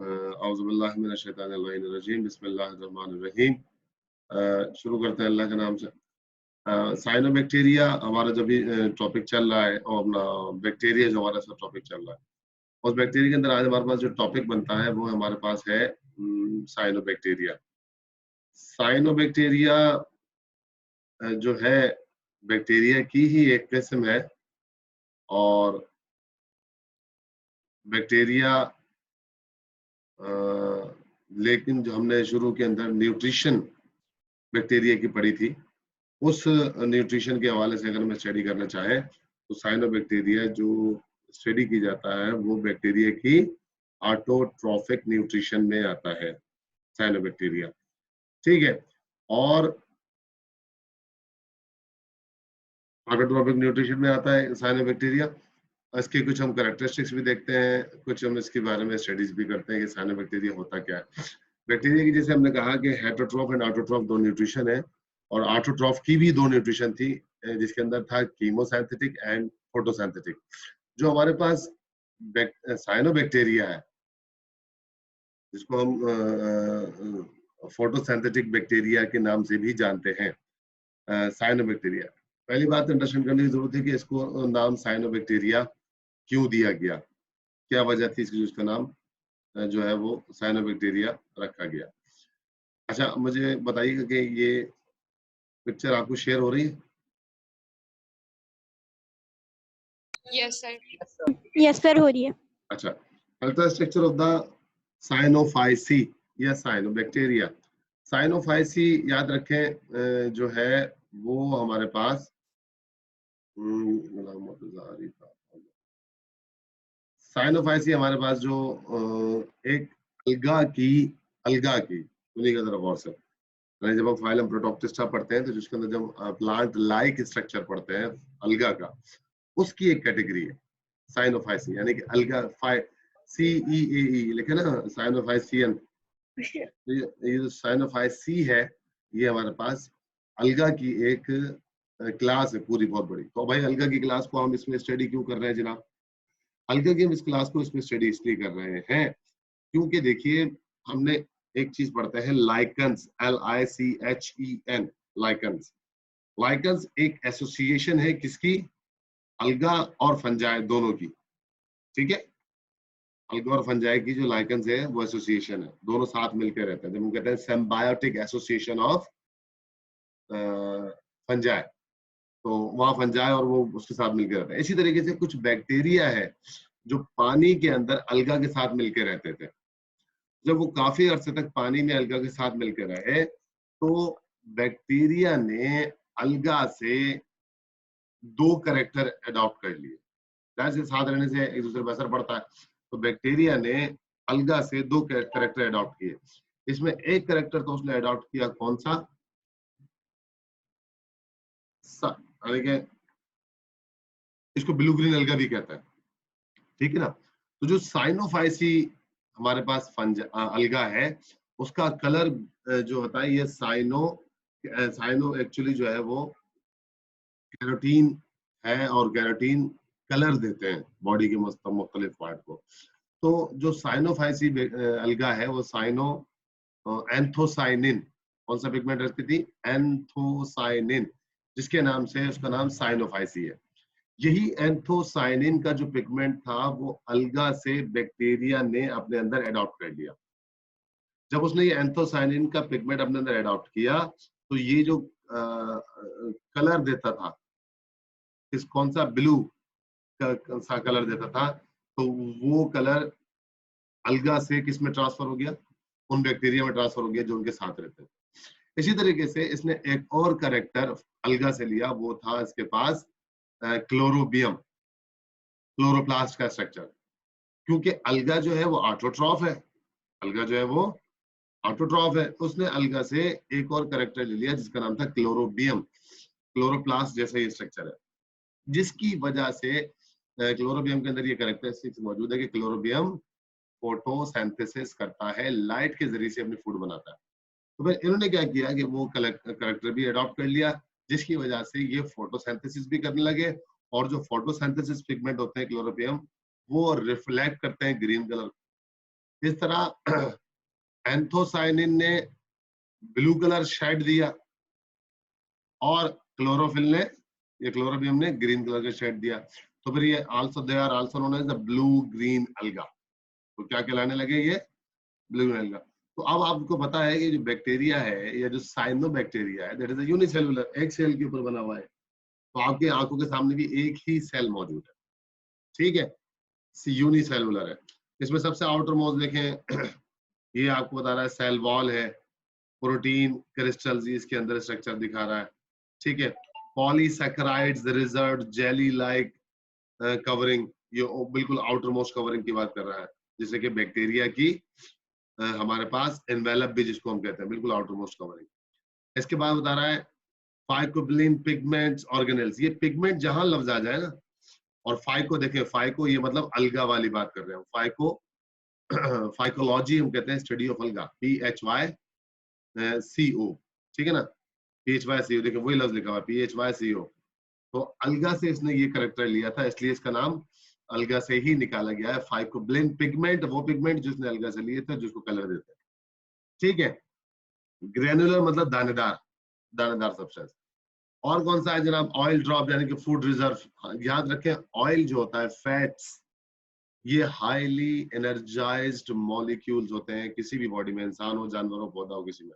औज़ुबिल्लाहि मिनश्शैतानिर्रजीम बिस्मिल्लाहिर्रहमानिर्रहीम। शुरू करते हैं अल्लाह के नाम से। साइनोबैक्टीरिया हमारा जो भी टॉपिक चल रहा है और अपना बैक्टीरिया जो हमारा सब टॉपिक चल रहा है, उस बैक्टीरिया के अंदर आज हमारे पास जो टॉपिक बनता है वो हमारे पास है साइनोबैक्टीरिया। साइनोबैक्टीरिया जो है बैक्टीरिया की ही एक किस्म है और बैक्टीरिया लेकिन जो हमने शुरू के अंदर न्यूट्रिशन बैक्टीरिया की पढ़ी थी, उस न्यूट्रिशन के हवाले से अगर हम स्टडी करना चाहें तो साइनोबैक्टीरिया जो स्टडी की जाता है वो बैक्टीरिया की ऑटोट्रॉफिक न्यूट्रिशन में आता है साइनोबैक्टीरिया। ठीक है, और ऑटोट्रॉफिक न्यूट्रिशन में आता है साइनोबैक्टीरिया। इसके कुछ हम कैरेक्टरिस्टिक्स भी देखते हैं, कुछ हम इसके बारे में स्टडीज भी करते हैं कि साइनोबैक्टीरिया होता क्या है। बैक्टीरिया की जैसे हमने कहा कि हेटरोट्रॉफ एंड ऑटोट्रॉफ दो न्यूट्रिशन है और ऑटोट्रॉफ की भी दो न्यूट्रिशन थी जिसके अंदर था कीमोसिंथेटिक एंड फोटोसिंथेटिक। जो हमारे पास साइनोबैक्टीरिया है जिसको हम फोटोसिंथेटिक बैक्टीरिया के नाम से भी जानते हैं, साइनोबैक्टीरिया। पहली बात अंडरस्टैंड करने की जरूरत है कि इसको नाम साइनोबैक्टीरिया क्यों दिया गया, क्या वजह थी इसकी उसका नाम जो है वो साइनोबैक्टीरिया रखा गया। अच्छा, मुझे बताइएगा कि ये पिक्चर आपको शेयर हो रही है? Yes sir. यस सर, हो रही है। अच्छा, स्ट्रक्चर ऑफ द साइनोफाइसी या साइनोबैक्टीरिया। साइनोफाइसी याद रखें जो है वो हमारे पास साइनोफाइसी हमारे पास जो एक अलगा की सुनिएगा जरा गौर से। जब हम फाइलम प्रोटोक्टिस्टा पढ़ते हैं तो जिसके अंदर जब प्लांट लाइक स्ट्रक्चर पढ़ते हैं अलगा का, उसकी एक कैटेगरी है साइनोफाइसी, यानी कि अलगा CEAE लिखे ना, साइनोफाइसियन। ये जो साइनोफाइसी है ये हमारे पास अलगा की एक क्लास है पूरी बहुत बड़ी। तो भाई अलगा की क्लास को हम इसमें स्टडी क्यों कर रहे हैं जनाब? अलगा की हम इस क्लास को इसमें स्टडी इसलिए कर रहे हैं क्योंकि देखिए हमने एक चीज पढ़ते हैं लाइकन्स, LICHEN, लाइकन्स। लाइकन्स एक एसोसिएशन है किसकी? अलगा और फंजाई दोनों की। ठीक है, अलगा और फंजाई की जो लाइकन्स है वो एसोसिएशन है, दोनों साथ मिलकर रहते हैं, जब हम कहते हैं सिम्बायोटिक एसोसिएशन ऑफ फंजाई, तो वहां फंजाई और वो उसके साथ मिलकर रहते हैं। इसी तरीके से कुछ बैक्टीरिया है जो पानी के अंदर अलगा के साथ मिलकर रहते थे। जब वो काफी अरसे तक पानी में अलगा के साथ मिलकर रहे तो बैक्टीरिया ने अलगा से दो कैरेक्टर अडॉप्ट कर लिए। जैसे साथ रहने से एक दूसरे पर असर पड़ता है, तो बैक्टीरिया ने अलगा से दो कैरेक्टर अडॉप्ट किए। इसमें एक कैरेक्टर तो उसने अडॉप्ट किया, कौन सा? इसको ब्लू ग्रीन अलगा भी कहता है। ठीक है ना? तो जो साइनोफाइसी हमारे पास अलगा है उसका कलर जो होता है ये साइनो एक्चुअली जो है वो कैरोटीन है और कैरोटीन कलर देते हैं बॉडी के मुख्तलिफ पार्ट को। तो जो साइनोफाइसी अलगा है वो साइनो एंथोसाइनिन, कौन सा पिगमेंट रखती थी? एंथोसाइनिन, जिसके नाम से उसका नाम साइनोफाइसी है। यही एंथोसाइनिन का जो पिगमेंट था वो अलगा से बैक्टीरिया ने अपने अंदर अडॉप्ट कर लिया। जब उसने ये एंथोसाइनिन का पिगमेंट अपने अंदर अडॉप्ट किया तो ये जो कलर देता था, इस कौन सा ब्लू सा कलर देता था, तो वो कलर अलगा से किस में ट्रांसफर हो गया? उन बैक्टीरिया में ट्रांसफर हो गया जो उनके साथ रहते हैं। इसी तरीके से इसने एक और कैरेक्टर अलगा से लिया, वो था इसके पास क्लोरोबियम, क्लोरोप्लास्ट का स्ट्रक्चर। क्योंकि अलगा जो है वो ऑटोट्रॉफ है, अलगा जो है वो ऑटोट्रॉफ है, उसने अलगा से एक और कैरेक्टर ले लिया जिसका नाम था क्लोरोबियम। क्लोरोप्लास्ट जैसा ये स्ट्रक्चर है, जिसकी वजह से क्लोरोबियम के अंदर ये कैरेक्टरिस्टिक्स मौजूद है कि क्लोरोबियम फोटोसिंथेसिस करता है, लाइट के जरिए से अपनी फूड बनाता है। तो फिर इन्होंने क्या किया कि वो कैरेक्टर भी अडॉप्ट कर लिया, जिसकी वजह से ये फोटोसिंथेसिस भी करने लगे, और जो फोटोसिंथेसिस पिगमेंट होते हैं क्लोरोबियम वो रिफ्लेक्ट करते हैं ग्रीन कलर। इस तरह एंथोसाइनिन ने ब्लू कलर शेड दिया और क्लोरोफिल ने, ये क्लोरोबियम ने ग्रीन कलर का शेड दिया, तो फिर ये also they are also known as the blue green algae. तो क्या कहलाने लगे ये? Blue green algae. तो अब आपको पता है कि जो बैक्टीरिया है या जो साइनोबैक्टीरिया है दैट इज अ यूनिसेलुलर, एक सेल के ऊपर बना हुआ है। तो आपके आंखों के सामने भी एक ही सेल मौजूद है, ठीक है, यूनिसेलुलर है। इसमें सबसे आउटर मोस्ट देखें ये आपको बता रहा है सेल वॉल है, प्रोटीन क्रिस्टल्स इसके अंदर स्ट्रक्चर दिखा रहा है, ठीक है। Polysaccharides reserve jelly like covering, ये बिल्कुल आउटर मोस्ट कवरिंग की बात कर रहा है, जैसे कि बैक्टीरिया की हमारे पास एनवेलप भी जिसको हम कहते हैं, बिल्कुल आउटर मोस्ट कवरिंग। इसके बाद बता रहा है फाइकोबिलिन पिगमेंट्स ऑर्गेनेल्स, ये पिगमेंट जहां लफ्ज आ जाए ना, और फाइको देखें, फाइको ये मतलब अलगा वाली बात कर रहे हैं, फाइको फाइकोलॉजी हम कहते हैं स्टडी ऑफ अलगा, PHYCO, ठीक है ना, PHYCO, देखिए वही लफ्ज लिखा हुआ है PHYCO। तो अलगा से इसने ये करेक्टर लिया था, इसलिए इसका नाम अलगा से ही निकाला गया है। फाइकोबिलिन पिगमेंट, वो पिगमेंट जिसने अलगा से लिए थे, जिसको कलर देते हैं, ठीक है। ग्रेनुलर मतलब दानेदार, दानेदार सब्सटेंस। और कौन सा है जनाब? ऑयल ड्रॉप यानी कि फूड रिजर्व। याद रखें ऑयल जो होता है, फैट्स, ये हाईली एनर्जाइज्ड मॉलिक्यूल्स होते हैं किसी भी बॉडी में, इंसान हो, जानवर हो, पौधा हो, किसी में।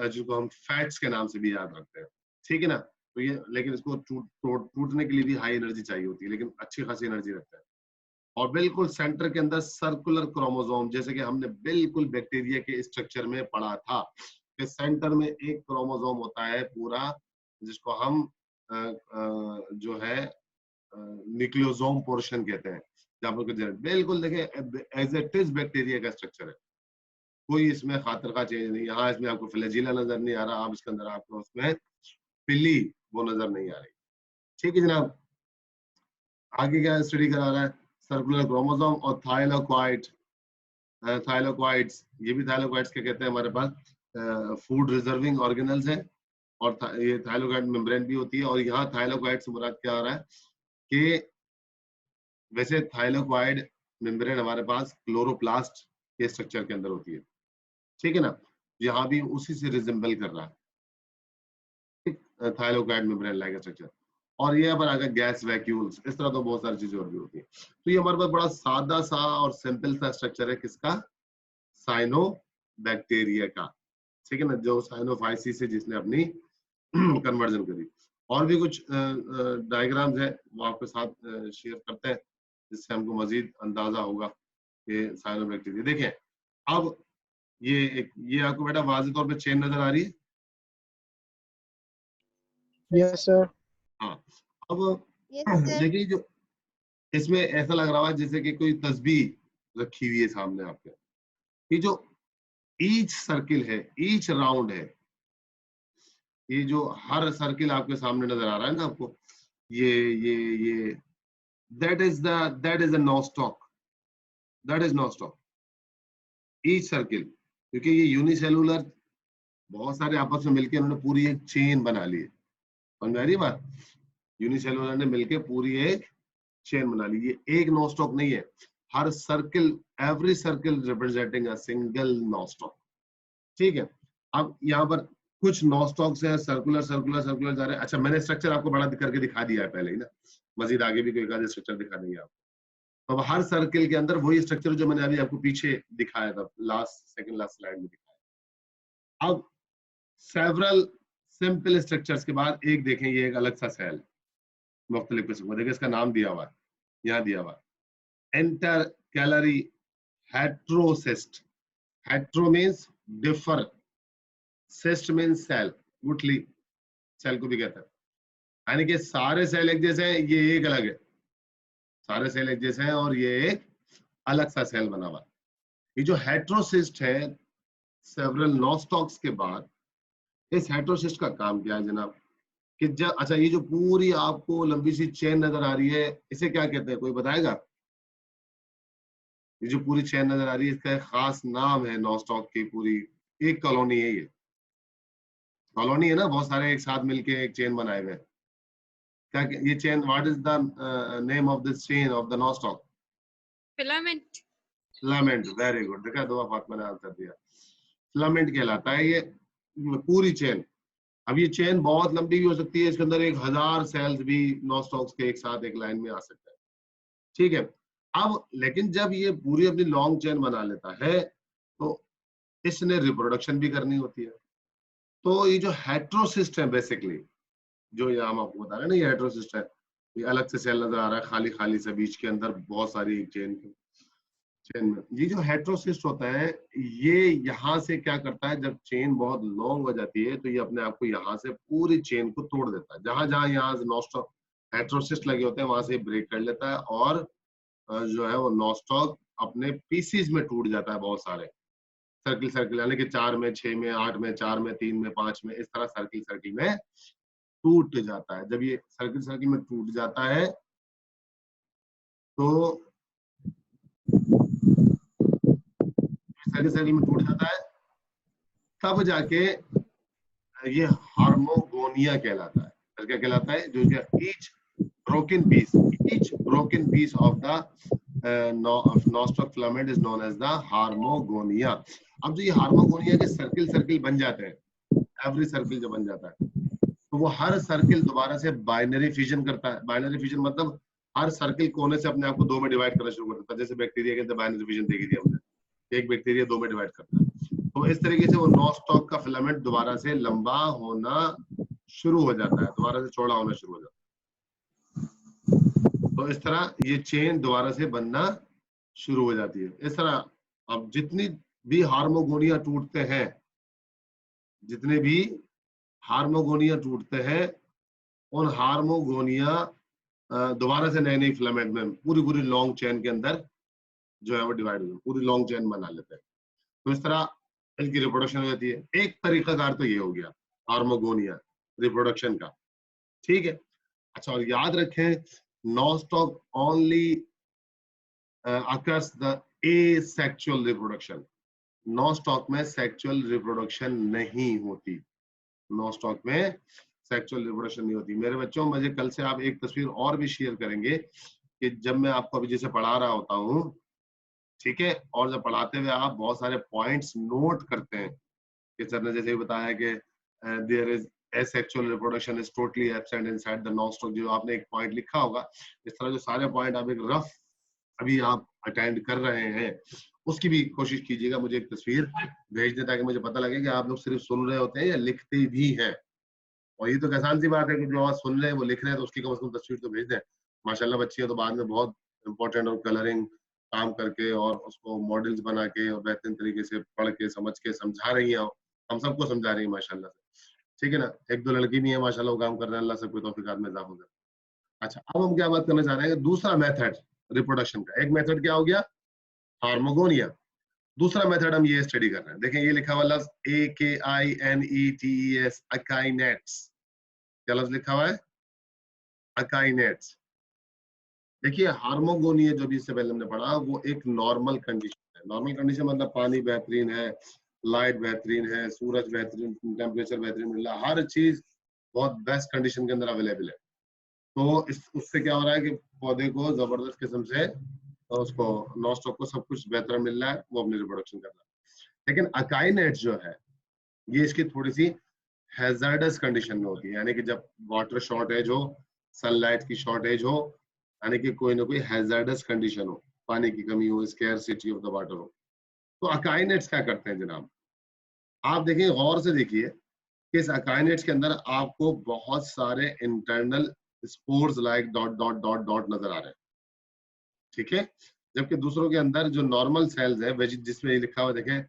जिसको हम फैट्स के नाम से भी याद रखते हैं, ठीक है ना। तो ये, लेकिन इसको टूटने के लिए भी हाई एनर्जी चाहिए होती है, लेकिन अच्छी खासी एनर्जी रखता है। और बिल्कुल सेंटर के अंदर सर्कुलर क्रोमोसोम, जैसे कि हमने बिल्कुल बैक्टीरिया के स्ट्रक्चर में पढ़ा था कि सेंटर में एक क्रोमोसोम होता है पूरा, जिसको हम जो है न्यूक्लियोसोम पोर्शन कहते हैं, जहां पर बिल्कुल देखें एज इट इज बैक्टीरिया का स्ट्रक्चर है, कोई इसमें खातर का चेंज नहीं। यहाँ इसमें आपको फ्लैजिला नजर नहीं आ रहा, आप इसके अंदर आपको उसमें पिली वो नजर नहीं आ रही, ठीक है जनाब। आगे क्या स्टडी करा रहा है? सर्कुलर क्रोमोसोम और थाइलोक्वाइड, थाइलोक्वाइड्स, ये भी थाइलोक्वाइड्स क्या कहते हैं हमारे पास फूड रिजर्विंग ऑर्गेनल्स है, और ये थाइलोक्वाइड मेम्ब्रेन भी होती है। और यहाँ थाइलोक्वाइड से मुराद क्या आ रहा है कि वैसे थाइलोक्वाइड मेम्ब्रेन हमारे पास क्लोरोप्लास्ट के स्ट्रक्चर के अंदर होती है, ठीक है ना, यहाँ भी उसी से रिजेंबल कर रहा है, थाइलोक्वाइड मेम्ब्रेन लाइक स्ट्रक्चर। और ये पर आगे गैस वैक्यूल्स, इस तरह तो बहुत सारी चीजें और भी होती है। तो ये हमारे पास बड़ा सादा सा और सिंपल सा स्ट्रक्चर है किसका? साइनोबैक्टीरिया का, ठीक है ना, जो साइनोफाइसी से जिसने अपनी कन्वर्जन करी। और भी कुछ डायग्राम्स है वो आपके साथ शेयर करते हैं, जिससे हमको मजीद अंदाजा होगा कि साइनोबैक्टीरिया। देखें अब ये आपको बेटा वाज़ेह तौर पे चेन नजर आ रही है? Yes sir. हाँ, अब देखिए जो इसमें ऐसा लग रहा है जैसे कि कोई तस्बीह रखी हुई है सामने आपके, ये जो ईच सर्किल है, ईच राउंड है, ये जो हर सर्किल आपके सामने नजर आ रहा है ना आपको, ये that is a Nostoc, that is Nostoc, each circle, क्योंकि ये यूनिसेलुलर बहुत सारे आपस में मिलकर उन्होंने पूरी एक चेन बना ली है। समझ आ रही बात? यूनिसेलुलर ने मिलकर पूरी एक चेन बना ली। ये एक नोस्टॉक नहीं है, हर circle, every circle representing a single nostoc, ठीक है। अब यहाँ पर कुछ नोस्टॉक्स हैं, सर्कुलर सर्कुलर सर्कुलर जा रहे हैं। अच्छा, मैंने स्ट्रक्चर आपको बड़ा करके दिखा दिया है पहले ही ना, मजीद आगे भी कोई एक आधे स्ट्रक्चर दिखा देंगे आपको। तो अब हर सर्किल के अंदर वही स्ट्रक्चर जो मैंने अभी आपको पीछे दिखाया था, सेकंड लास्ट स्लाइड में दिखाया। अब सेवरल सिंपल स्ट्रक्चर्स के बाद एक देखें, ये एक अलग सा सेल, मुख्तलिफ किस्म का, देखिए इसका नाम दिया हुआ है, यहाँ दिया हुआ है intercalary heterocyst. Hetero means differ, cyst means cell, गुठली सेल को भी कहता है, यानी कि सारे सेल एक जैसे हैं, ये एक अलग है, सारे सेल एक जैसे हैं और ये एक अलग सा सेल बना हुआ। ये जो हेट्रोसिस्ट है, सेवरल नोस्टॉक्स के बाद, इस हेट्रोसिस्ट का काम क्या है जनाब? कि जब, अच्छा, ये जो पूरी आपको लंबी सी चेन नजर आ रही है, इसे क्या कहते हैं, कोई बताएगा? ये जो पूरी चेन नजर आ रही है, इसका एक खास नाम है, नोस्टॉक की पूरी एक कॉलोनी है, ये कॉलोनी है ना, बहुत सारे एक साथ मिलके एक चेन बनाए हुए। क्या ये chain, what is the name of this chain of the Nostoc? Filament. Filament, very good, देखा दो फातिमा ने आंसर दिया। फिलामेंट कहलाता है ये पूरी चेन। अब ये चेन बहुत लंबी भी हो सकती है, इसके अंदर 1000 सेल्स भी नॉस्टॉक्स के एक साथ एक लाइन में आ सकते हैं, ठीक है। अब लेकिन जब ये पूरी अपनी लॉन्ग चेन बना लेता है तो इसने रिप्रोडक्शन भी करनी होती है। तो ये जो हेट्रोसिस्ट है बेसिकली, जो ये हम आपको बता रहे हैं ना, ये हेट्रोसिस्ट है, ये अलग से सेल नजर आ रहा है खाली खाली से, बीच के अंदर बहुत सारी चेन में ये जो हेट्रोसिस्ट होता है, ये यहाँ से क्या करता है, जब चेन बहुत लॉन्ग हो जाती है तो ये अपने आप को यहाँ से पूरी चेन को तोड़ देता है। जहां जहां यहाँ नॉस्टॉक हेट्रोसिस्ट लगे होते हैं वहां से ब्रेक कर लेता है और जो है वो नॉस्टॉक अपने पीसीज में टूट जाता है, बहुत सारे सर्किल सर्किल, यानी कि 4 में, 6 में, 8 में, 4 में, 3 में, 5 में, इस तरह सर्किल सर्किल में टूट जाता है। जब ये सर्किल सर्किल में टूट जाता है तो सर्किल सर्किल में टूट जाता है तब जाके ये हार्मोगोनिया कहलाता है। फिर क्या कहलाता है, जो each broken piece of the nostoc filament is known as the हार्मोगोनिया। अब जो ये हार्मोगोनिया के सर्किल सर्किल बन जाते हैं, एवरी सर्किल जो बन जाता है तो वो हर सर्किल दोबारा से बाइनरी फिजन करता है। बाइनरी फिजन मतलब हर सर्किल कोने से अपने आप को दो में डिवाइड करना शुरू कर देता है। जैसे बैक्टीरिया के अंदर बाइनरी फिजन देखी थी हमने, एक बैक्टीरिया दो में डिवाइड करता है, तो इस तरीके से वो नॉस्टॉक का फिलामेंट दोबारा से लंबा होना शुरू हो जाता है, दोबारा से चौड़ा होना शुरू हो जाता है। तो इस तरह ये चेन दोबारा से बनना शुरू हो जाती है। इस तरह अब जितनी भी हार्मोगोनिया टूटते हैं, जितने भी हार्मोगोनिया टूटते हैं, उन हार्मोगोनिया दोबारा से नए नए फिलामेंट में पूरी पूरी लॉन्ग चेन के अंदर जो है वो डिवाइड हो, पूरी लॉन्ग चेन बना लेते हैं। तो इस तरह इनकी रिप्रोडक्शन हो जाती है। एक तरीकाकार तो ये हो गया हार्मोगोनिया रिप्रोडक्शन का, ठीक है। अच्छा, और याद रखें, nostoc only occurs the asexual reproduction. Nostoc में सेक्सुअल रिप्रोडक्शन नहीं होती, नॉस्टॉक में सेक्सुअल रिप्रोडक्शन नहीं होती। मेरे बच्चों, मुझे कल से आप एक तस्वीर और भी शेयर करेंगे कि जब मैं आपको अभी जैसे पढ़ा रहा होता हूँ, ठीक है, और जब पढ़ाते हुए आप बहुत सारे पॉइंट्स नोट करते हैं कि सर ने जैसे बताया कि there is asexual reproduction is totally absent inside the nostril, जो आपने एक पॉइंट लिखा होगा, इस तरह जो सारे पॉइंट आप एक रफ अभी आप अटेंड कर रहे हैं उसकी भी कोशिश कीजिएगा, मुझे एक तस्वीर भेज दें ताकि मुझे पता लगे कि आप लोग सिर्फ सुन रहे होते हैं या लिखते भी हैं। और ये तो आसान सी बात है कि जो आप सुन रहे हैं वो लिख रहे हैं, तो उसकी कम से कम तस्वीर तो भेज दें। माशाल्लाह बच्चियां तो बाद में बहुत इंपॉर्टेंट और कलरिंग काम करके और उसको मॉडल्स बना के और बेहतरीन तरीके से पढ़ के समझ के समझा रही हैं, हम सबको समझा रही है माशाल्लाह से, ठीक है ना। एक दो लड़की भी है माशाल्लाह, वो काम कर रहे हैं, अल्लाह सबको तौफीक में इजाफा करे। अच्छा, अब हम क्या बात करना चाह रहे हैं, दूसरा मेथड रिप्रोडक्शन का। एक मेथड क्या हो गया, हार्मोगोनिया। दूसरा मेथड हम ये स्टडी कर रहे हैं, देखें ये लिखा हुआ लफ्ज AKINETES, अकाइनेट्स। क्या लफ्ज लिखा हुआ है, अकाइनेट्स। देखिए हार्मोगोनिया जो भी इससे पहले हमने पढ़ा वो एक नॉर्मल कंडीशन है। नॉर्मल कंडीशन मतलब पानी बेहतरीन है, लाइट बेहतरीन है, सूरज बेहतरीन, टेम्परेचर बेहतरीन मिल रहा है, हर चीज बहुत बेस्ट कंडीशन के अंदर अवेलेबल है। तो उससे क्या हो रहा है कि पौधे को जबरदस्त किस्म से और उसको नॉस्टॉक को सब कुछ बेहतर मिल रहा है, वो अपनी रिप्रोडक्शन कर रहा है। लेकिन अकाइनेट्स जो है ये इसकी थोड़ी सी हैजर्डस कंडीशन में होती है, यानी कि जब वाटर शॉर्टेज हो, सनलाइट की शॉर्टेज हो, यानी कि कोई ना कोई हैजर्डस कंडीशन हो, पानी की कमी हो, स्कैरसिटी ऑफ द वाटर हो, तो अकाइनेट्स क्या करते हैं जनाब, आप देखिए गौर से देखिए कि इस अकाइनेट्स के अंदर आपको बहुत सारे internal spores like dot dot dot dot नजर आ रहे हैं, ठीक है। जबकि दूसरों के अंदर जो नॉर्मल सेल्स है, जिसमें लिखा हुआ देखें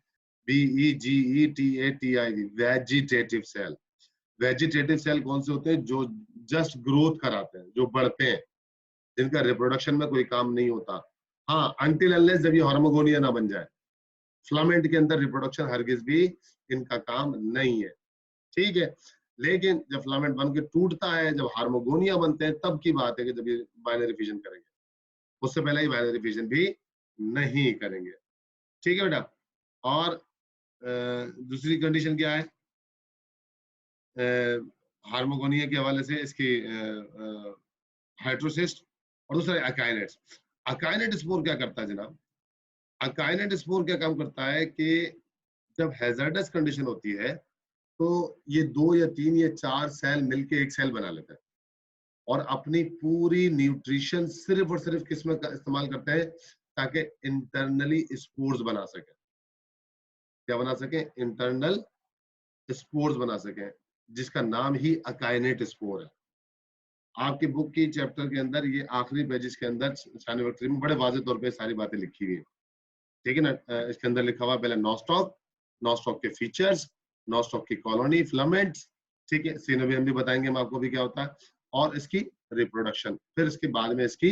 VEGETATIV, vegetative cell. Vegetative cell कौन से होते हैं, जो जस्ट ग्रोथ कराते हैं, जो बढ़ते हैं, जिनका रिप्रोडक्शन में कोई काम नहीं होता। हाँ, अनटिल अनलेस जब ये हार्मोगोनिया ना बन जाए, फिलामेंट के अंदर रिप्रोडक्शन हरगिज भी इनका काम नहीं है, ठीक है। लेकिन जब फिलामेंट बन के टूटता है, जब हार्मोगोनिया बनते हैं, तब की बात है कि जब ये बाइनरी फिजन करेंगे, उससे पहले ही बाइनरी फिजन भी नहीं करेंगे, ठीक है बेटा। और दूसरी कंडीशन क्या है हार्मोगोनिया के हवाले से, इसकी हाइड्रोसिस्ट, और दूसरा अकाइनेट्स। अकाइनेट स्पोर क्या करता है जनाब, अकाइनेट स्पोर क्या काम करता है कि जब हैजर्डस कंडीशन होती है तो ये 2 या 3 या 4 सेल मिलके एक सेल बना लेते हैं और अपनी पूरी न्यूट्रिशन सिर्फ और सिर्फ किसमें इस्तेमाल करते हैं ताकि इंटरनली स्पोर्स बना सके। क्या बना सके? इंटरनल स्पोर्स बना सके, जिसका नाम ही अकाइनेट स्पोर है। आपकी बुक की चैप्टर के अंदर ये आखिरी पेजेस के अंदर साइनोबैक्टीरिया में बड़े वाजे तौर पे सारी बातें लिखी हुई है, ठीक है ना। इसके अंदर लिखा हुआ पहले नॉस्टॉक, नॉस्टॉक के फीचर्स, नॉस्टॉक की कॉलोनी, फिलामेंट्स, ठीक है, सीनोबियम भी बताएंगे हम आपको भी क्या होता है, और इसकी रिप्रोडक्शन, फिर इसके बाद में इसकी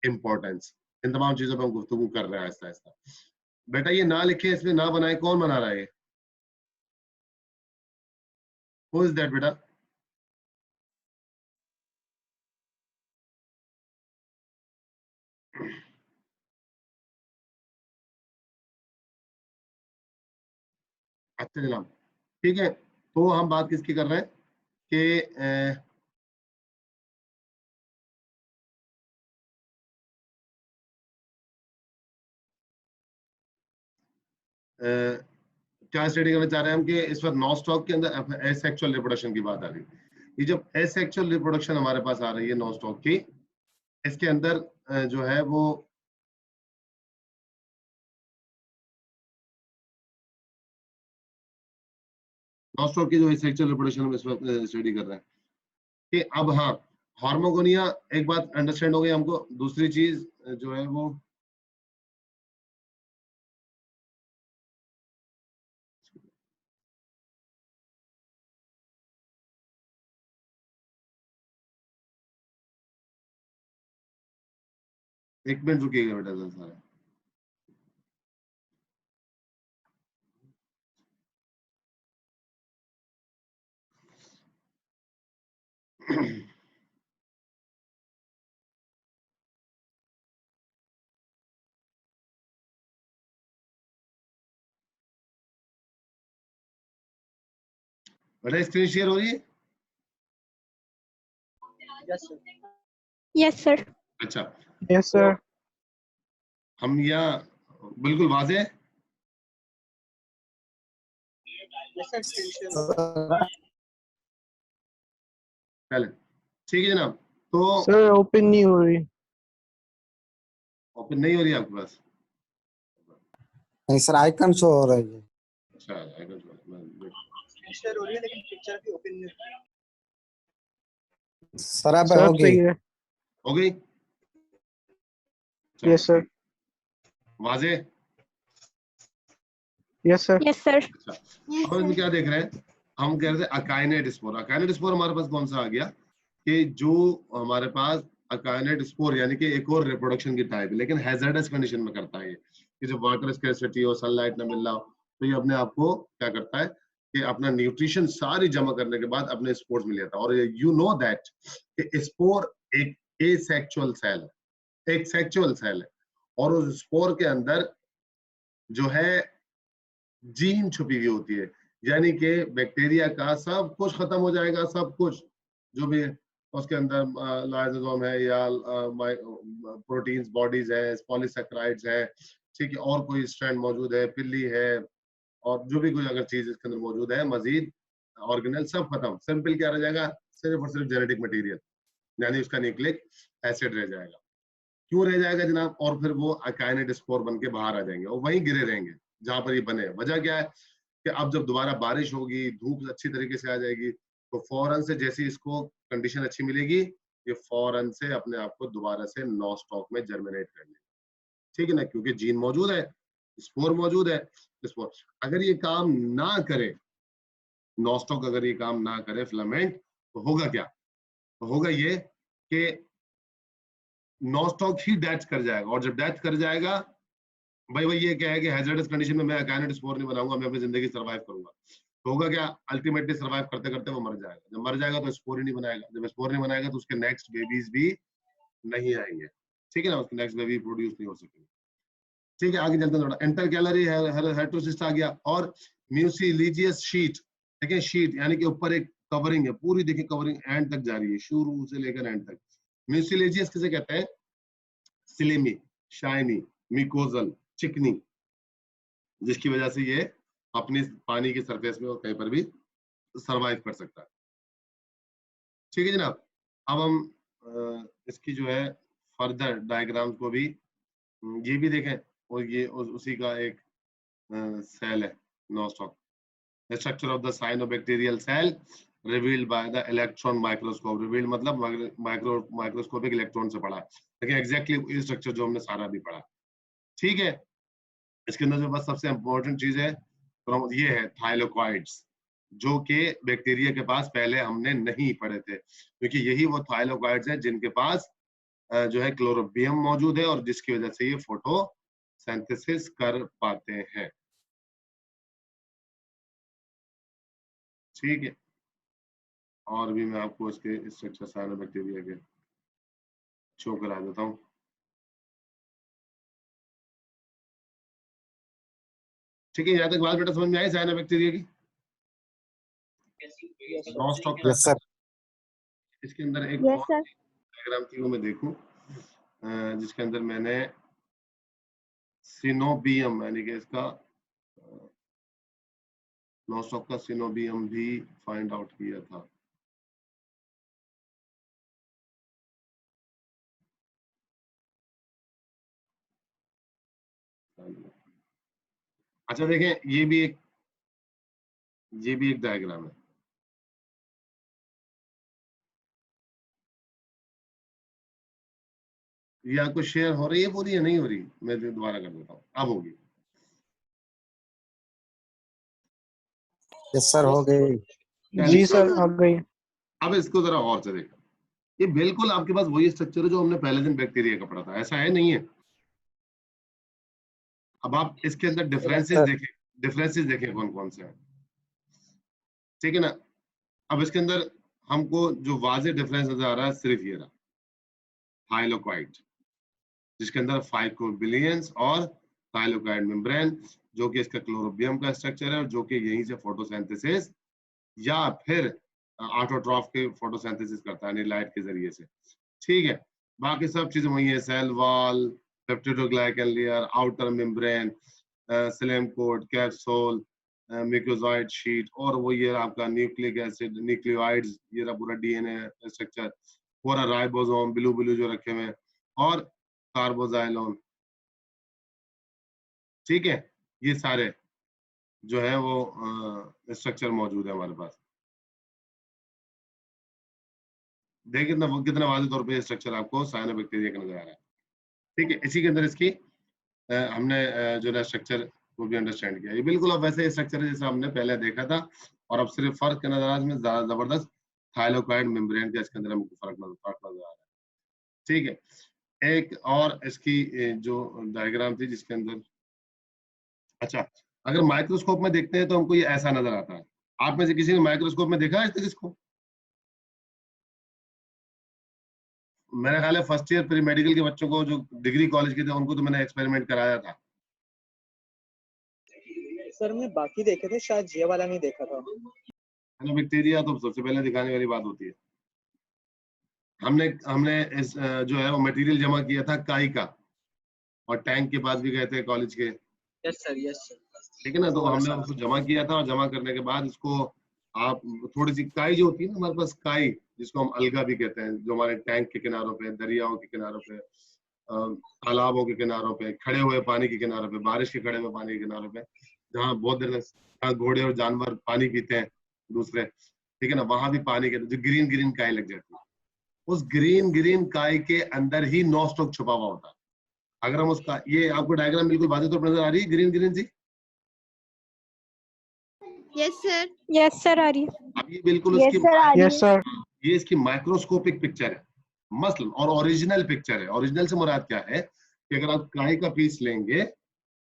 इंपॉर्टेंस। इन तमाम चीजों पर हम गुफ्तगू कर रहे हैं आहिस्ता आहिस्ता। बेटा ये ना लिखे, इसमें ना बनाए, कौन बना रहा है? हु इज दैट बेटा? अच्छा जनाब, ठीक है। तो हम बात किसकी कर रहे हैं कि क्या स्टडी करना चाह रहे हैं हम कि इस वक्त नॉस्टॉक के अंदर एसेक्सुअल रिप्रोडक्शन की बात आ रही है। ये जब एसेक्सुअल रिप्रोडक्शन हमारे पास आ रही है नॉस्टॉक की, इसके अंदर जो है वो नॉस्टॉक की जो एसेक्सुअल रिप्रोडक्शन हम इस वक्त स्टडी कर रहे हैं कि अब हाँ, हार्मोगोनिया एक बात अंडरस्टैंड हो गई हमको। दूसरी चीज जो है वो एक मिनट रुकिएगा बेटा जरा सारा। बेटा स्क्रीन शेयर हो रही है? Yes sir. अच्छा, यस सर। हम यहाँ बिल्कुल वाजे पहले, ठीक है जनाब। तो सर ओपन नहीं हो रही। ओपन नहीं हो रही है आपके पास? नहीं सर, आइकन शो हो रही है। अच्छा, आइकन शो शेयर हो रही है लेकिन पिक्चर भी ओपन नहीं हो रही। सर अब सब होगी। सही है। हो गई? Yes sir. वाजे? Yes sir. Yes sir. अच्छा, अब हम क्या देख रहे हैं? हम कह रहे थे अकाइनेट स्पोर। अकाइनेट स्पोर हमारे पास कौन सा आ गया कि जो हमारे पास अकाइनेट स्पोर यानी कि एक और रिप्रोडक्शन की टाइप है, लेकिन हैजर्डस कंडीशन में करता है ये कि जब वाटर स्कैर्सिटी हो, सनलाइट ना मिलना हो, तो ये अपने आप को क्या करता है कि अपना न्यूट्रिशन सारी जमा करने के बाद अपने स्पोर्स में लेता है। और यू नो दैट कि स्पोर एक एसेक्सुअल सेल है, एक सेक्सुअल सेल है, और उस स्पोर के अंदर जो है जीन छुपी हुई होती है, यानी कि बैक्टीरिया का सब कुछ खत्म हो जाएगा, सब कुछ जो भी उसके अंदर लाइसोसोम है या प्रोटीन्स बॉडीज है, पॉलीसैकेराइड्स है, ठीक है, और कोई स्ट्रैंड मौजूद है, पिल्ली है, और जो भी कोई अगर चीज इसके अंदर मौजूद है, मजीद ऑर्गेनेल सब खत्म, सिंपल क्या रह जाएगा? सिर्फ और सिर्फ जेनेटिक मटेरियल, यानी उसका न्यूक्लिक एसिड रह जाएगा। क्यों रह जाएगा जनाब? और फिर वो अकाइनेट स्पोर बन के बाहर आ जाएंगे और वहीं गिरे रहेंगे जहां पर ये बने। वजह क्या है कि अब जब दोबारा बारिश होगी, धूप अच्छी तरीके से आ जाएगी, तो फौरन से जैसी इसको कंडीशन अच्छी मिलेगी, ये फौरन से अपने आप को दोबारा से नॉस्टॉक में जर्मिनेट कर लेगा, ठीक है ना, क्योंकि जीन मौजूद है, स्पोर मौजूद है। स्पोर अगर ये काम ना करे, नॉस्टॉक अगर ये काम ना करे फिलामेंट, तो होगा क्या? तो होगा ये कि नॉस्टॉक ही डेथ कर जाएगा, और जब डेथ कर जाएगा, भाई ये क्या है कि हैजर्डस कंडीशन में मैं अकाइनेट स्पोर नहीं बनाऊंगा, मैं अपनी जिंदगी सर्वाइव करूंगा, तो होगा क्या? अल्टीमेटली सर्वाइव करते करते वो मर जाएगा। जब मर जाएगा तो स्पोर ही नहीं बनाएगा, जब स्पोर नहीं बनाएगा तो उसके नेक्स्ट बेबीज भी नहीं आएंगे, ठीक है ना, उसके नेक्स्ट बेबी प्रोड्यूस नहीं हो सकेंगे। ठीक है, आगे चलते हैं थोड़ा। इंटरकैलरी हेटरोसिस्ट आ गया, और म्यूसिलीजियस शीट। देखिए शीट यानी कि ऊपर एक कवरिंग है, पूरी देखिए कवरिंग एंड तक जा रही है, शुरू से लेकर एंड तक। म्यूसिलीजियस किसे कहते हैं? सिलेमी, शाइनी, मिकोजल, चिकनी, जिसकी वजह से ये अपनी पानी की सरफेस में और कहीं पर भी सरवाइव कर सकता है। ठीक है जनाब, अब हम इसकी जो है फर्दर डायग्राम्स को भी ये भी देखें, और ये उसी का एक सेल है Nostoc. The structure of the cyanobacterial cell revealed by the electron microscope. Revealed मतलब माइक्रोस्कोपिक इलेक्ट्रॉन से पढ़ा, लेकिन एग्जैक्टली ये स्ट्रक्चर जो हमने सारा भी पढ़ा। ठीक है, इसके अंदर जो बस सबसे इंपॉर्टेंट चीज है ये है थाइलोकॉइड्स, जो कि बैक्टीरिया के पास पहले हमने नहीं पढ़े थे, क्योंकि यही वो थाइलोकॉइड्स हैं जिनके पास जो है क्लोरोबियम मौजूद है और जिसकी वजह से ये फोटोसिंथेसिस कर पाते हैं। ठीक है, और भी मैं आपको इसके स्ट्रक्चर साइनोबैक्टीरिया के शो करा देता हूँ। ठीक है, यहाँ तक बात बेटा समझ में आई साइनोबैक्टीरिया की? Yes sir. इसके अंदर एक यस सर। डायग्राम थी वो मैं देखूं, जिसके अंदर मैंने सिनोबियम यानी कि इसका नोस्टॉक का सिनोबियम भी फाइंड आउट किया था। अच्छा देखें, ये भी एक डायग्राम है। ये आपको शेयर हो रही है पूरी या नहीं हो रही? मैं दोबारा कर देता हूँ, अब होगी। यस सर, हो गई। जी सर, आ गई। अब इसको जरा और से देखो, ये बिल्कुल आपके पास वही स्ट्रक्चर है जो हमने पहले दिन बैक्टीरिया का पढ़ा था, ऐसा है नहीं है? अब आप इसके अंदर डिफरेंसेस देखें कौन कौन से हैं। ठीक है ना, अब इसके अंदर हमको जो वाज़ेह डिफरेंस नजर आ रहा है सिर्फ ये रहा, थाइलोकॉइड, जिसके अंदर फाइकोबिलियंस और थाइलोकॉइड मेम्ब्रेन, जो कि इसका क्लोरोबियम का स्ट्रक्चर है और जो कि यहीं से फोटोसिंथेसिस या फिर ऑटोट्रॉफ के फोटोसिंथेसिस करता है लाइट के जरिए से। ठीक है, बाकी सब चीजें वही है, cell wall, peptidoglycan layer, outer membrane, slime coat, capsule, म्यूकोजॉइड शीट, और वो ये आपका न्यूक्लिक एसिड, न्यूक्लियोइड्स, ये रहा पूरा डीएनए स्ट्रक्चर, पूरा राइबोसोम ब्लू जो रखे हुए हैं, और कार्बोजाइलोन। ठीक है, ये सारे जो है वो स्ट्रक्चर मौजूद है हमारे पास। देखिए कितना वाज़ेह तौर पे स्ट्रक्चर आपको साइनोबैक्टीरिया का नजर आ रहा है। ठीक है, इसी के अंदर इसकी हमने जो है स्ट्रक्चर वो भी अंडरस्टैंड किया। ये बिल्कुल अब वैसे स्ट्रक्चर है जैसा हमने पहले देखा था, और अब सिर्फ फर्क के नजर में जबरदस्त थाइलोकॉइड मेम्ब्रेन का इसके अंदर हमको फर्क नजर आ रहा है। ठीक है, एक और इसकी जो डायग्राम थी जिसके अंदर, अच्छा अगर माइक्रोस्कोप में देखते हैं तो हमको ये ऐसा नजर आता है। आप में से किसी ने माइक्रोस्कोप में देखा है आज तक इसको? मेरा ख्याल है फर्स्ट ईयर प्री मेडिकल के बच्चों को, जो डिग्री कॉलेज के थे, उनको तो मैंने एक्सपेरिमेंट कराया था। सर मैं बाकी देखे थे, शायद ये वाला नहीं देखा था। बैक्टीरिया तो सबसे पहले दिखाने वाली बात होती है। हमने इस जो है वो मटेरियल जमा किया था काई का, और टैंक के पास भी गए थे कॉलेज के। Yes sir, yes sir. ठीक है ना, तो हमने उसको जमा किया था, और जमा करने के बाद इसको आप थोड़ी सी काई जो होती है ना हमारे पास, काई जिसको हम अलगा भी कहते हैं, जो हमारे टैंक के किनारों पे, दरियाओं के किनारों पे, तालाबों के किनारों पे, खड़े हुए पानी के किनारों पे, बारिश के खड़े हुए पानी के किनारों पे, जहाँ बहुत देर तक घोड़े और जानवर पानी पीते हैं दूसरे, ठीक है ना, वहां भी पानी के जो ग्रीन ग्रीन काई लग जाती है, उस ग्रीन ग्रीन काई के अंदर ही नोस्टॉक छुपा हुआ होता है। अगर हम उसका, ये आपको डायग्राम बिल्कुल वाज़ेह तौर पर नजर आ रही है ग्रीन ग्रीन सी? यस सर आ रही है। अब ये बिल्कुल यस उसकी सर आ रही है। Yes sir. ये इसकी माइक्रोस्कोपिक पिक्चर है मसलन, और ओरिजिनल पिक्चर है। ओरिजिनल से मुराद क्या है कि अगर आप काई का पीस लेंगे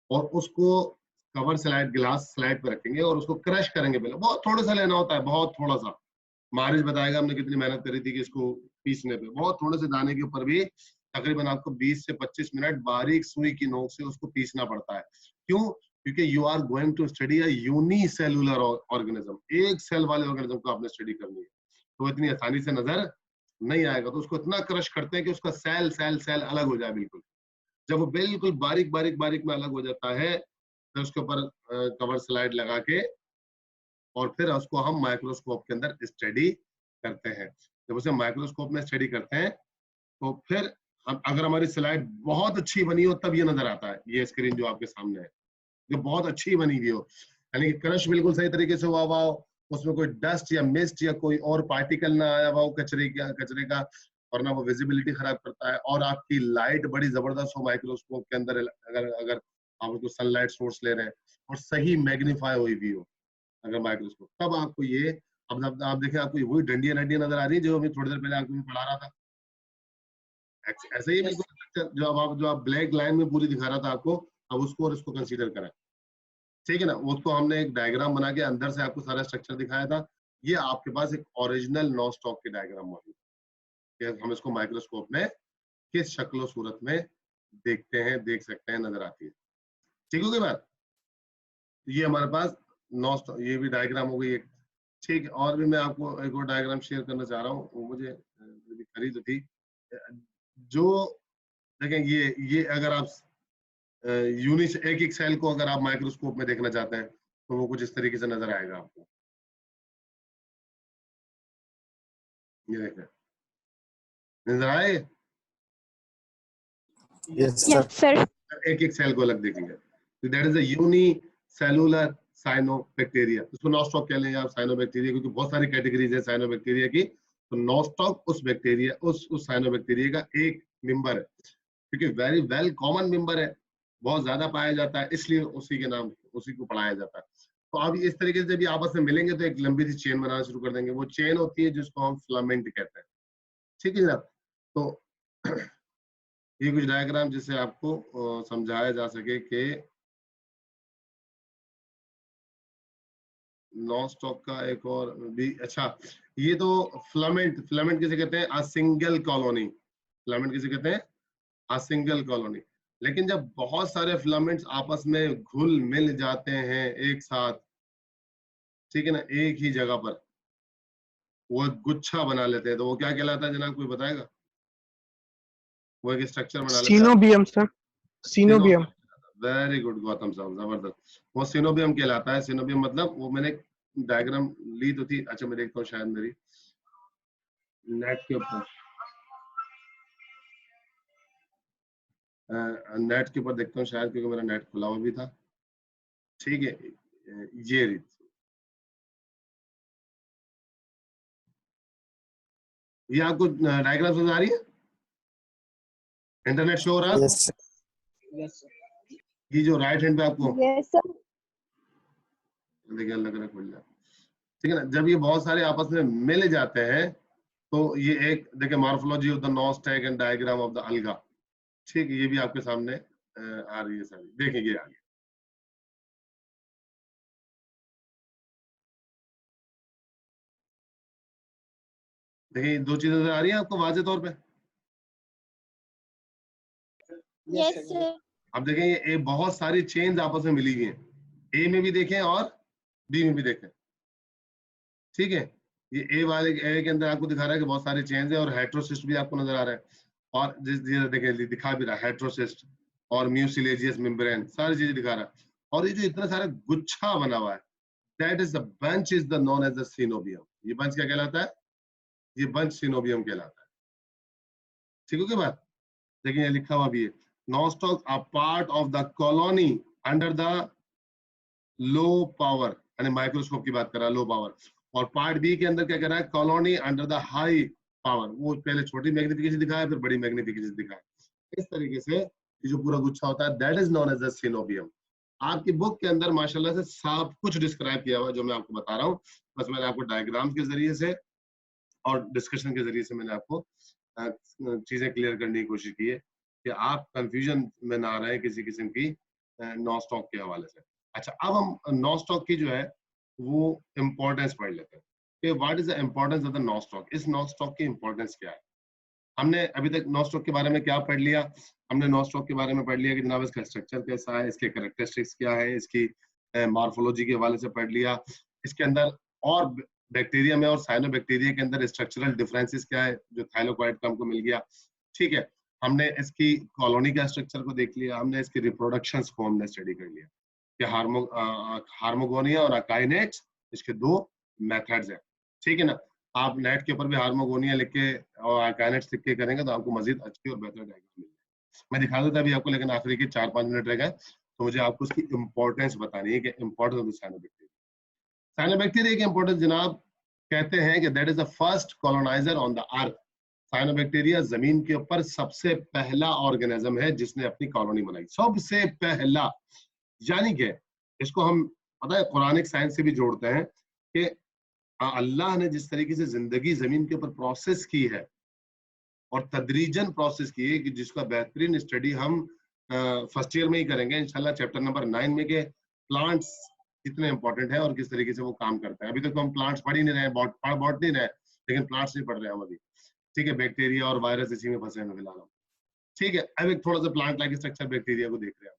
और उसको कवर स्लाइड, ग्लास स्लाइड पे रखेंगे और उसको क्रश करेंगे, पहले बहुत थोड़ा सा लेना होता है, बहुत थोड़ा सा। मारिज बताएगा हमने कितनी मेहनत करी थी कि इसको पीसने पे, बहुत थोड़े से दाने के ऊपर भी तकरीबन आपको 20 से 25 मिनट बारीक सुई की नोक से उसको पीसना पड़ता है। क्यों? क्योंकि you are going to study a unicellular organism, एक सेल वाले ऑर्गेनिज्म को आपने स्टडी करनी है, तो इतनी आसानी से नजर नहीं आएगा। तो उसको इतना क्रश करते हैं कि उसका सेल सेल सेल अलग हो जाए बिल्कुल। जब वो बिल्कुल बारीक बारीक बारीक में अलग हो जाता है, फिर उसके ऊपर कवर स्लाइड लगा के और फिर उसको हम माइक्रोस्कोप के अंदर स्टडी करते हैं। जब उसे माइक्रोस्कोप में स्टडी करते हैं तो फिर हम, अगर हमारी स्लाइड बहुत अच्छी बनी हो तब ये नजर आता है, ये स्क्रीन जो आपके सामने है, जो बहुत अच्छी बनी हुई हो, यानी कि क्रश बिल्कुल सही तरीके से हुआ हुआ हो, उसमें कोई डस्ट या मिस्ट या कोई और पार्टिकल ना आया हुआ हो कचरे का, और ना वो विजिबिलिटी खराब करता है, और आपकी लाइट बड़ी जबरदस्त हो माइक्रोस्कोप के अंदर, अगर अगर आप उसको सनलाइट सोर्स ले रहे हैं और सही मैग्नीफाई हुई भी हो अगर माइक्रोस्कोप, तब आपको ये, अब आप देखें आपको वही डंडियां नजर आ रही है जो अभी थोड़ी देर पहले आपको पढ़ा रहा था। ऐसे ही बिल्कुल जो आप ब्लैक लाइन में पूरी दिखा रहा था आपको, अब उसको और इसको कंसीडर करें, ठीक है ना। उसको हमने एक डायग्राम बना के अंदर से आपको सारा स्ट्रक्चर दिखाया था। ये आपके पास एक ओरिजिनल नो स्टॉक की डायग्राम मौजूद है, हम इसको माइक्रोस्कोप में किस शक्लो सूरत में देखते हैं, देख सकते हैं, नजर आती है। ठीक हो गई बात। ये हमारे पास नो स्टॉक, ये भी डायग्राम हो गई एक, ठीक है। और भी मैं आपको एक और डायग्राम शेयर करना चाह रहा हूँ, वो मुझे खरीद थी जो, देखें ये अगर आप यूनिट एक सेल को अगर आप माइक्रोस्कोप में देखना चाहते हैं तो वो कुछ इस तरीके से नजर आएगा आपको। ये देखें, नजर आए? Yes, sir. एक सेल को अलग देखेंगे, that is a unicellular cyanobacteria. इसको नॉस्टॉक कह लेंगे आप, साइनोबैक्टीरिया, क्योंकि बहुत सारी कैटेगरीज है साइनोबैक्टीरिया की। तो नॉस्टॉक उस बैक्टीरिया, उस साइनोबैक्टीरिया का एक मेंबर है, क्योंकि वेरी वेल कॉमन मेंबर है, बहुत ज्यादा पाया जाता है, इसलिए उसी के नाम उसी को पढ़ाया जाता है। तो अब इस तरीके से जब ये आपस में मिलेंगे तो एक लंबी सी चेन बनाना शुरू कर देंगे, वो चेन होती है जिसको हम फिलामेंट कहते हैं, ठीक है जनाब। तो ये कुछ डायग्राम जिससे आपको समझाया जा सके कि नॉन स्टॉक का एक और भी, अच्छा ये तो फिलामेंट किसे कहते हैं? A single colony. फिलामेंट किसे कहते हैं? A single colony. लेकिन जब बहुत सारे फिलामेंट्स आपस में घुल मिल जाते हैं एक साथ, ठीक है ना, एक ही जगह पर वो गुच्छा बना लेते हैं, तो वो क्या कहलाता है जनाब, कोई बताएगा? वो एक स्ट्रक्चर बना लेते हैं। Coenobium sir, coenobium. Very good Gautam साहब, जबरदस्त। वो सिनोबियम कहलाता है। सिनोबियम मतलब, वो मैंने डायग्राम ली तो थी, अच्छा मैं देखता हूँ शायद मेरी नेट के ऊपर, नेट के ऊपर देखता हूँ शायद, क्योंकि मेरा नेट खुला हुआ भी था, ठीक है। ये रीत, ये आपको डायग्राम समझ आ रही है? इंटरनेट शो हो रहा है? Yes, sir. Yes, sir. ये जो राइट हैंड पे आपको Yes, sir. देखिए अलग अलग खुल जाए, ठीक है ना। जब ये बहुत सारे आपस में मिल जाते हैं तो ये एक, देखिए, morphology of the nostoc and diagram of the alga, ठीक है, ये भी आपके सामने आ रही है सारी, देखिए ये आगे। देखिए दो चीजें नजर आ रही है आपको वाजे तौर पे? Yes, sir. अब देखें ये बहुत सारी चेन्स आपस में मिली हुई हैं, ए में भी देखें और बी में भी देखें, ठीक है। ये ए के अंदर आपको दिखा रहा है कि बहुत सारे चेन्स है, और हेट्रोसिस्ट भी आपको नजर आ रहा है, और देखें दिखा भी रहा है हेट्रोसिस्ट और म्यूसिलेजियस मेम्ब्रेन, सारी चीजें दिखा रहा है। और ये जो इतना सारा गुच्छा बना हुआ है, that is the bunch is the known as the coenobium. ये बंच क्या कहलाता है? ये बंच सिनोबियम कहलाता है, ठीक है बात। देखिए ये लिखा हुआ भी है, nostoc are part of the colony under the low power, यानी माइक्रोस्कोप की बात कर रहा है, लो पावर। और पार्ट बी के अंदर क्या कर रहा है? Colony under the high power. वो पहले छोटी मैग्निफिकेशन दिखाया, फिर बड़ी मैग्निफिकेशन दिखाया। इस तरीके से ये जो पूरा गुच्छा होता है, that is known as the coenobium. आपकी बुक के अंदर माशाल्लाह से सब कुछ डिस्क्राइब किया हुआ है जो मैं आपको बता रहा हूँ, बस मैंने आपको डायग्राम के जरिए से और डिस्कशन के जरिए से मैंने आपको चीजें क्लियर करने की कोशिश की है कि आप कंफ्यूजन में ना रहे किसी किस्म की नॉस्टॉक के हवाले से। अच्छा, अब हम नॉस्टॉक की जो है वो इम्पोर्टेंस पढ़ लेते हैं कि what is the importance of the nostoc. इस नॉस्टॉक की इम्पोर्टेंस क्या है? हमने अभी तक नॉस्टॉक के बारे में क्या पढ़ लिया? हमने नॉस्टॉक के बारे में पढ़ लिया कि जनाब इसका स्ट्रक्चर कैसा है, इसके कैरेक्टरिस्टिक्स क्या है, इसकी मॉर्फोलॉजी के हवाले से पढ़ लिया, इसके अंदर और बैक्टीरिया में और साइनोबैक्टीरिया के अंदर स्ट्रक्चरल डिफरेंसेस क्या है जो थाइलोक्वाइड का हमको मिल गया, ठीक है। हमने इसकी कॉलोनी का स्ट्रक्चर को देख लिया, हमने इसकी रिप्रोडक्शंस को हमने स्टडी कर लिया। कि हार्मोगोनिया और अकाइनेट्स, इसके दो मेथड्स हैं, ठीक है ना। आप नेट के ऊपर भी हार्मोगोनिया लिख के और अकाइनेट्स लिख के करेंगे तो आपको मजीद अच्छी और बेहतर डायग्राम मिल जाएगी। मैं दिखा देता अभी आपको, लेकिन आखिरी के 4-5 मिनट रह गए, तो मुझे आपको उसकी इंपॉर्टेंस बतानी है कि importance of the cyanobacteria. Cyanobacteria की इंपॉर्टेंस जनाब कहते हैं कि that is the first coloniser on the earth. Cyanobacteria जमीन के ऊपर सबसे पहला ऑर्गेनिज्म है जिसने अपनी कॉलोनी बनाई, सबसे पहला। यानी कि इसको हम पता है कुरानिक साइंस से भी जोड़ते हैं कि अल्लाह ने जिस तरीके से जिंदगी जमीन के ऊपर प्रोसेस की है और तदरीजन प्रोसेस की है, कि जिसका बेहतरीन स्टडी हम फर्स्ट ईयर में ही करेंगे इंशाल्लाह, चैप्टर नंबर 9 में, के प्लांट्स कितने इंपॉर्टेंट है और किस तरीके से वो काम करता है। अभी तक तो हम प्लांट्स पढ़ ही नहीं रहे, बॉट नहीं रहे, लेकिन प्लांट्स नहीं पढ़ रहे हम अभी, ठीक है। बैक्टीरिया और वायरस इसी में फंसे हैं फिलहाल हम, ठीक है। अब एक थोड़ा सा प्लांट लाइक स्ट्रक्चर बैक्टीरिया को देख रहे हैं।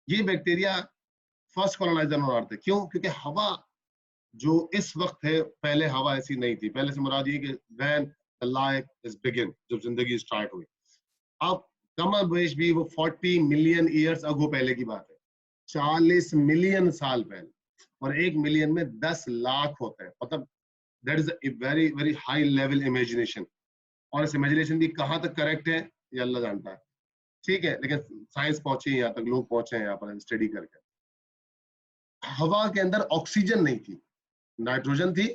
ये bacteria first coloniser on earth है। क्यों? क्योंकि हवा जो इस वक्त है, पहले हवा ऐसी नहीं थी। पहले से मुराद ये कि when the life is begin, जब जिंदगी स्टार्ट हुई। अब कम बेश भी वो 40 मिलियन ईयर्स अगो पहले की बात है, 40 मिलियन साल पहले। और 1 मिलियन में 10 लाख होता है, मतलब that is a very very high level imagination. और इस इमेजिनेशन भी कहाँ तक करेक्ट है ये अल्लाह जानता है, ठीक है। लेकिन साइंस पहुंची है यहाँ तक, लोग पहुंचे हैं यहाँ पर स्टडी करके। हवा के अंदर ऑक्सीजन नहीं थी, नाइट्रोजन थी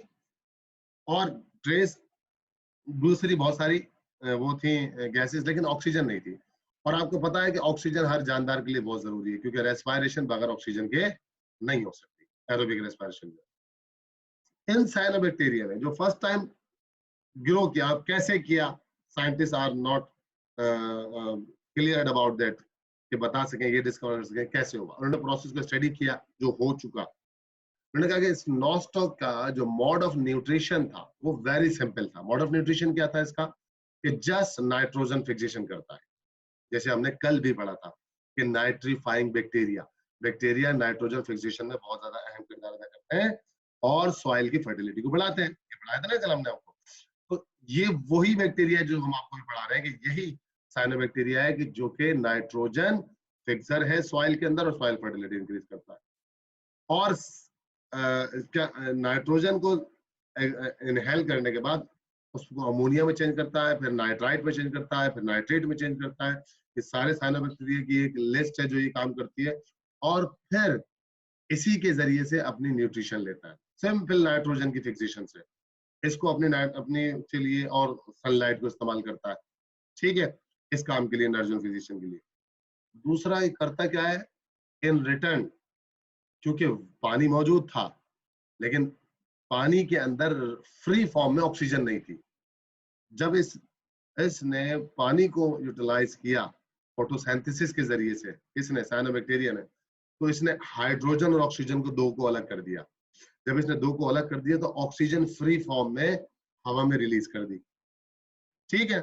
और ट्रेस दूसरी बहुत सारी वो थी गैसेस, लेकिन ऑक्सीजन नहीं थी। और आपको पता है कि ऑक्सीजन हर जानदार के लिए बहुत जरूरी है, क्योंकि रेस्पिरेशन बगैर ऑक्सीजन के नहीं हो सकती, एरोबिक रेस्पिरेशन। इन साइनोबैक्टीरिया ने जो फर्स्ट टाइम ग्रो किया, कैसे किया, scientist are not clear about that कि बता सकें, ये डिस्कवर कर सकें कैसे हुआ। उन्होंने प्रोसेस को स्टडी किया जो हो चुका। उन्होंने कहा कि इस नॉस्टॉक का जो मोड ऑफ न्यूट्रिशन था वो वेरी सिंपल था। मोड ऑफ न्यूट्रिशन क्या था इसका? कि जस्ट नाइट्रोजन फिक्सेशन करता है। जैसे हमने कल भी पढ़ा था कि nitrifying bacteria, bacteria nitrogen fixation में बहुत ज्यादा अहम किरदार अदा करते हैं और सॉइल की फर्टिलिटी को बढ़ाते हैं। ये पढ़ाया था ना कल हमने आपको। तो ये वही बैक्टीरिया जो हम आपको पढ़ा रहे हैं कि यही साइनोबैक्टीरिया है कि जो कि नाइट्रोजन फिक्सर है सॉइल के अंदर और सॉइल फर्टिलिटी इंक्रीज करता है। और नाइट्रोजन को इनहेल करने के बाद उसको अमोनिया में चेंज करता है, फिर नाइट्राइट में चेंज करता है, फिर नाइट्रेट में चेंज करता है। ये सारे साइनोबैक्टीरिया की एक लिस्ट है जो ये काम करती है, और फिर इसी के जरिए से अपनी न्यूट्रिशन लेता है सिंपल नाइट्रोजन की फिक्सेशन से। इसको अपने के लिए और सनलाइट को इस्तेमाल करता है, ठीक है, इस काम के लिए, नाइट्रोजन फिक्सेशन के लिए। दूसरा ये करता क्या है, इन रिटर्न, क्योंकि पानी मौजूद था लेकिन पानी के अंदर फ्री फॉर्म में ऑक्सीजन नहीं थी। जब इसने पानी को यूटिलाइज किया फोटोसिंथेसिस के जरिए से, इसने साइनोबैक्टीरिया ने, तो इसने हाइड्रोजन और ऑक्सीजन को दो को अलग कर दिया। जब इसने दो को अलग कर दिया तो ऑक्सीजन फ्री फॉर्म में हवा में रिलीज कर दी, ठीक है।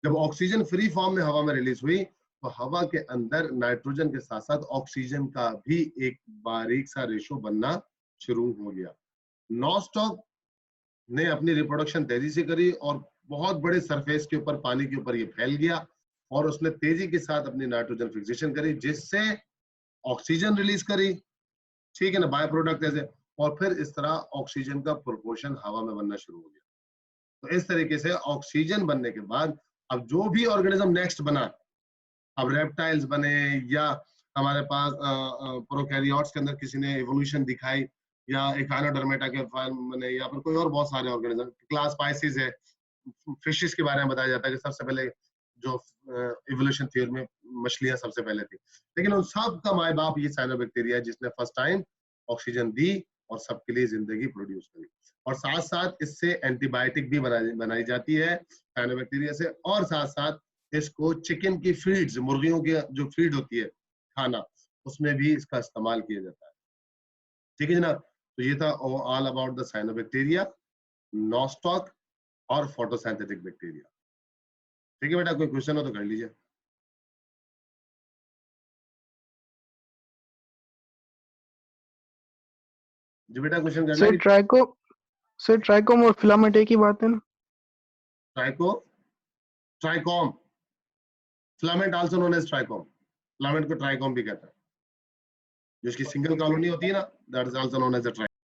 जब ऑक्सीजन फ्री फॉर्म में हवा में रिलीज हुई तो हवा के अंदर नाइट्रोजन के साथ साथ ऑक्सीजन का भी एक बारीक सा रेशो बनना शुरू हो गया। नॉस्टॉक ने अपनी रिप्रोडक्शन तेजी से करी और बहुत बड़े सरफेस के ऊपर, पानी के ऊपर ये फैल गया और उसने तेजी के साथ अपनी नाइट्रोजन फिक्सेशन करी, जिससे ऑक्सीजन रिलीज करी, ठीक है ना, बाय प्रोडक्ट ऐसे। और फिर इस तरह ऑक्सीजन का प्रोपोर्शन हवा में बनना शुरू हो गया। तो इस तरीके से ऑक्सीजन बनने के बाद अब जो भी ऑर्गेनिज्म नेक्स्ट बना, अब रेप्टाइल्स बने या हमारे पास प्रोकैरियोट्स के अंदर किसी ने इवोल्यूशन दिखाई, या एकाइनोडर्मेटा के फॉर्म बने, या फिर कोई और बहुत सारे ऑर्गेनिज्म, क्लास स्पाइसिस है, फिशेस के बारे में बताया जाता है कि सबसे पहले जो इवोल्यूशन थ्योरी में मछलियां सबसे पहले थी। लेकिन उन सब का माए बाप ये साइनोबैक्टीरिया है जिसने फर्स्ट टाइम ऑक्सीजन दी और सबके लिए जिंदगी प्रोड्यूस करी। और साथ साथ इससे एंटीबायोटिक भी बनाई जाती है साइनोबैक्टीरिया से। और साथ साथ इसको चिकन की फीड्स, मुर्गियों की जो फीड होती है खाना, उसमें भी इसका इस्तेमाल किया जाता है, ठीक है जनाब। तो ये था all about the cyanobacteria, nostoc और फोटोसिंथेटिक बैक्टीरिया। ठीक है बेटा, कोई क्वेश्चन हो तो कर लीजिए। जी बेटा, क्वेश्चन करना है। सर ट्राइकोम और फिलामेंट एक ही बात है ना? Trichome, filament also known as trichome, filament को ट्राइकॉम भी कहता है। जो इसकी सिंगल कॉलोनी होती है ना, that is also known as a